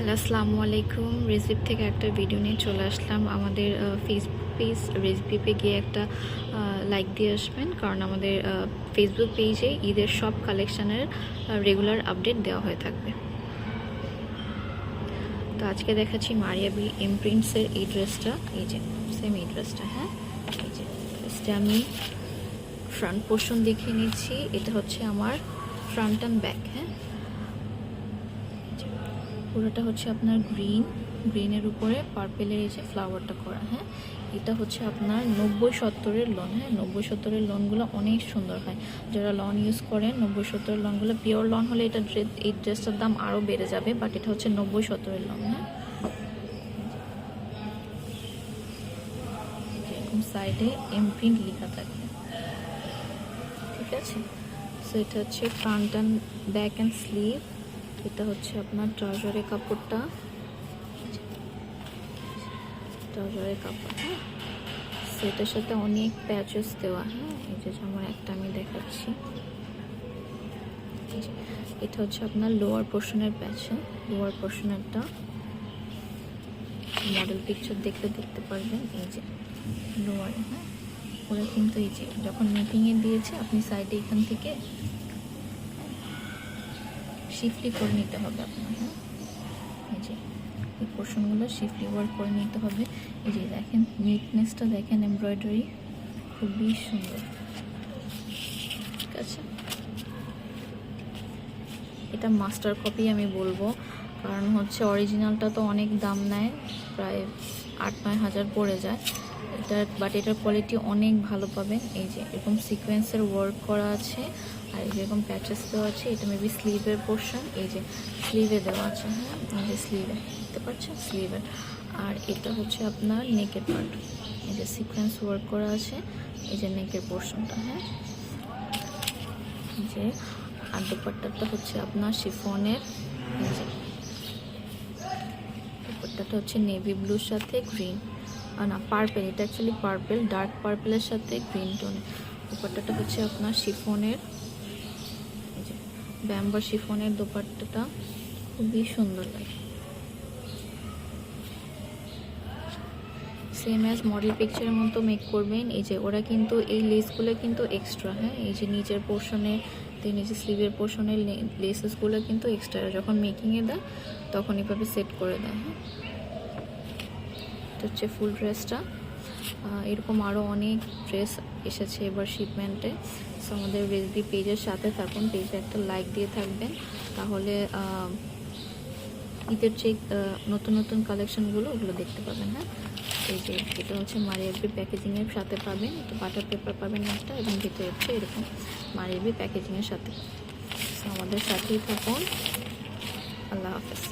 Hello, আসসালামু আলাইকুম। Recipe থেকে একটা ভিডিও নিয়ে চলে আসলাম। আমাদের ফেসবুক পেজ রেসিপিতে গিয়ে একটা লাইক দিয়ে আসবেন, কারণ আমাদের ফেসবুক পেজে ঈদের সব কালেকশানের রেগুলার আপডেট দেওয়া হয়ে থাকবে। তো আজকে দেখাচ্ছি মারিয়াবি ইমপ্রিন্টসের এই ড্রেসটা। এই যে সেম এই ড্রেসটা, হ্যাঁ এই যে ড্রেসটা আমি ফ্রন্ট পোর্শন দেখিয়ে নিচ্ছি। এটা হচ্ছে আমার ফ্রন্ট অ্যান্ড ব্যাক। হ্যাঁ, পুরোটা হচ্ছে আপনার গ্রিনের উপরে পার্পেলের এই যে ফ্লাওয়ারটা করা। হ্যাঁ, এটা হচ্ছে আপনার 90-70-এর লন। হ্যাঁ, 90-70-এর লনগুলো অনেক সুন্দর হয়। যারা লন ইউজ করেন 90-70-এর লনগুলো, পিওর লন হলে এই ড্রেসটার দাম আরও বেড়ে যাবে, বাট এটা হচ্ছে 90-70-এর লন। হ্যাঁ, এরকম সাইডে ইমপ্রিন্ট লেখা থাকবে, ঠিক আছে। সো এটা হচ্ছে front and back and sleeve. এটা হচ্ছে আপনার ট্রাউজারের কাপড়টা, ট্রাউজারের কাপড়। হ্যাঁ, সেটার সাথে অনেক প্যাচেস দেওয়া। হ্যাঁ, এই যে যেমন একটা আমি দেখাচ্ছি, এটা হচ্ছে আপনার লোয়ার পোর্শনের প্যাচ। লোয়ার পোর্শনেরটা মডেল পিকচার দেখতে পারবেন। এই যে লোয়ারে, হ্যাঁ, ওরা কিন্তু এই যে যখন মেকিংয়ে দিয়েছে, আপনি সাইডে এখান থেকে শিফটলি করে নিতে হবে আপনার। হ্যাঁ, এই যে এই পোর্শনগুলো শিফটলি ওয়ার্ক করে নিতে হবে। এই যে দেখেন নিটনেসটা, দেখেন এমব্রয়ডারি খুবই সুন্দর, ঠিক আছে। এটা মাস্টার কপি আমি বলবো, কারণ হচ্ছে অরিজিনালটা তো অনেক দাম নেয়, প্রায় 8-9 হাজার পড়ে যায় বাট এটার কোয়ালিটি অনেক ভালো পাবেন। এই যে এরকম সিকোয়েন্সের ওয়ার্ক করা আছে, আর যেরকম প্যাচেস দেওয়া আছে। এটা মেবি স্লিভের পোর্শন, এই যে স্লিভে দেওয়া আছে। হ্যাঁ, এই যে স্লিভে দেখতে পাচ্ছেন, স্লিভের। আর এটা হচ্ছে আপনার নেকের পার্ট, এই যে সিকোয়েন্স ওয়ার্ক করা আছে, এই যে নেকের পোর্শনটা। হ্যাঁ, যে আর দুপাট্টাটা হচ্ছে আপনার শিফনের। এই যে দুপাট্টাটা হচ্ছে নেভি ব্লুর সাথে গ্রিন, না পার্পেল, এটা অ্যাকচুয়ালি পার্পেল, ডার্ক পার্পেলের সাথে গ্রিন টোনে। দুপাট্টাটা হচ্ছে আপনার শিফনের, এই যে ব্যাম্বার শিফনের দুপাট্টাটা খুবই সুন্দর লাগে। সেম অ্যাজ মডেল পিকচারের মতো মেক করবেন। এই যে ওরা কিন্তু এই লেসগুলো কিন্তু এক্সট্রা। হ্যাঁ, এই যে নিচের পোর্শনে, নিচে স্লিভের পোর্শনের লেসেসগুলো কিন্তু এক্সট্রা, যখন মেকিংয়ে দেয় তখন এভাবে সেট করে দেয়। হ্যাঁ, এটা হচ্ছে ফুল ড্রেসটা। এরকম আরও অনেক ড্রেস এসেছে এবার শিপমেন্টে। সো আমাদের রেসিপি পেজের সাথে থাকুন, পেজে একটা লাইক দিয়ে থাকবেন, তাহলে ঈদের যে নতুন নতুন কালেকশনগুলো ওগুলো দেখতে পাবেন। হ্যাঁ, এই যে এটা হচ্ছে মারিয়াবি প্যাকেজিংয়ের সাথে পাবেন, একটু বাটার পেপার পাবেন একটা, এবং ভিতরে হচ্ছে এরকম মারিয়াবি প্যাকেজিংয়ের সাথে। সো আমাদের সাথেই থাকুন। আল্লাহ হাফেজ।